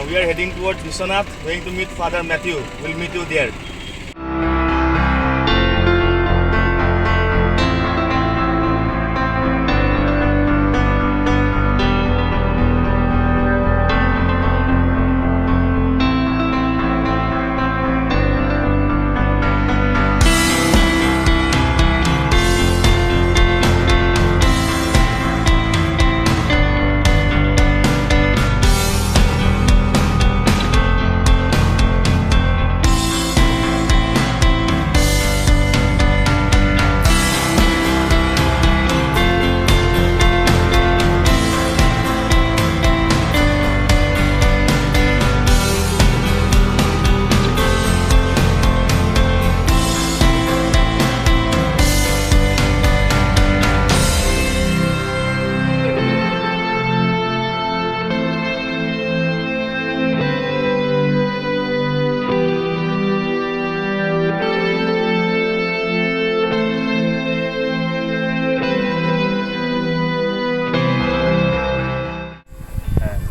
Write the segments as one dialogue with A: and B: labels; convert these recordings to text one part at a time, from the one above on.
A: we are heading towards Vishwanath, going to meet Father Matthew. We'll meet you there.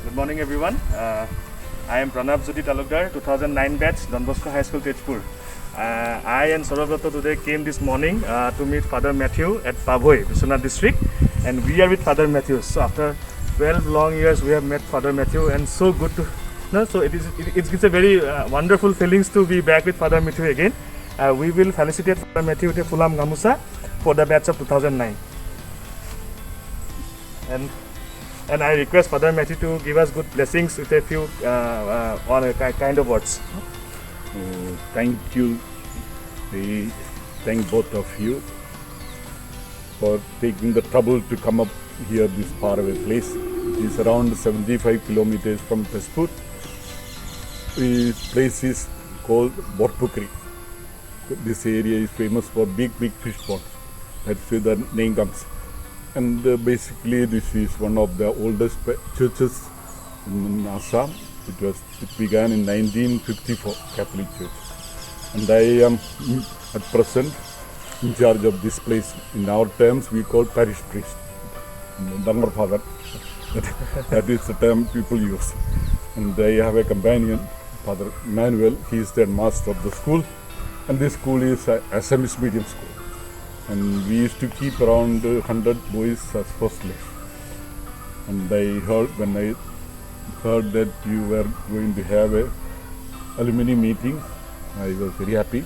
A: Good morning everyone. I am Pranab Jyoti Talukdar, 2009 batch, Don Bosco High School, Tejpur. I and Saurabh today came this morning to meet Father Matthew at Pabhoi, Vishwanath district, and we are with Father Matthew. So after 12 long years we have met Father Matthew, and so good to know. So it's a very wonderful feelings to be back with Father Matthew again. We will felicitate Father Matthew with a Fulam Gamusa for the batch of 2009. And I request Father Matthew to give us good blessings with a few kind of words.
B: Thank you. We thank both of you for taking the trouble to come up here, this faraway place. It is around 75 kilometers from Tezpur. This place is called Borpukri. This area is famous for big fish ponds. That's where the name comes. And basically this is one of the oldest churches in Assam. It began in 1954, Catholic Church. And I am at present in charge of this place. In our terms we call parish priest, Dharma Father. That is the term people use. And I have a companion, Father Emmanuel. He is the master of the school. And this school is a Assamese medium school. And we used to keep around 100 boys as hostless. And when I heard that you were going to have a alumni meeting, I was very happy.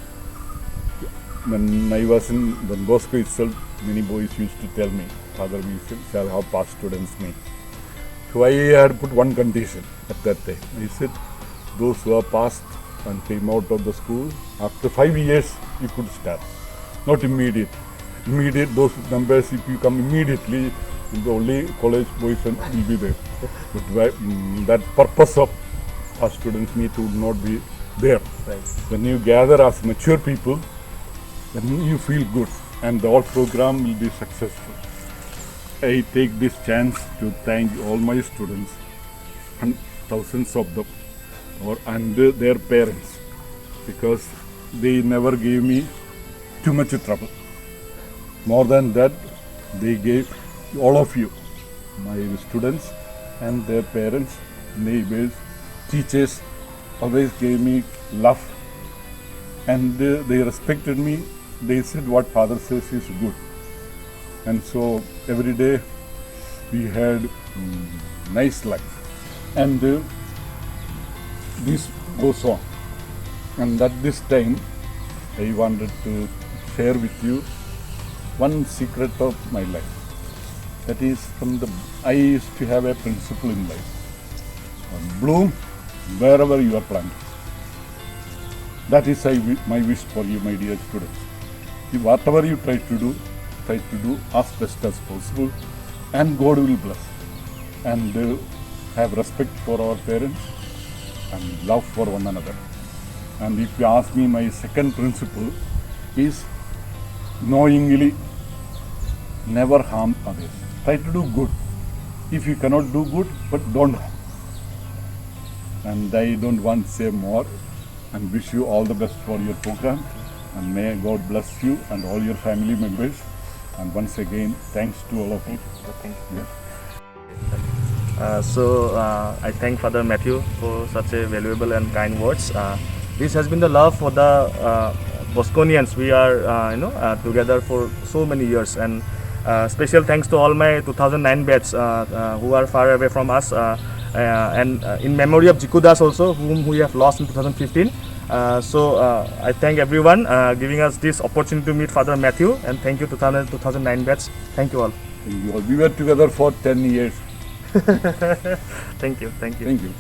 B: When I was in Don Bosco itself, many boys used to tell me, Father, we shall have past students meet. So I had put one condition at that time. I said, those who are passed and came out of the school, after 5 years you could start, not immediate. Those numbers, if you come immediately, the only college boys will be there. But that purpose of our students meet would not be there.
A: Right.
B: When you gather as mature people, then you feel good and the whole program will be successful. I take this chance to thank all my students, and thousands of them, and their parents, because they never gave me too much trouble. More than that, they gave all of you, my students and their parents, neighbors, teachers, always gave me love. And they respected me. They said what Father says is good. And so every day we had nice life. And this goes on. And at this time, I wanted to share with you one secret of my life. That is, I used to have a principle in life. Bloom wherever you are planted. That is my wish for you, my dear students. Whatever you try to do as best as possible, and God will bless. And have respect for our parents and love for one another. And if you ask me, my second principle is knowingly never harm others. Try to do good. If you cannot do good, but don't harm. And I don't want to say more, and wish you all the best for your program, and may God bless you and all your family members. And once again, thanks to all of you.
A: Thank you.
B: Yeah.
A: I thank Father Matthew for such a valuable and kind words. This has been the love for the Bosconians. We are together for so many years, and special thanks to all my 2009 batch who are far away from us, and in memory of Jikudas also, whom we have lost in 2015. I thank everyone giving us this opportunity to meet Father Matthew, and thank you 2009 batch. Thank you all.
B: We were together for 10 years.
A: Thank you.
B: Thank you.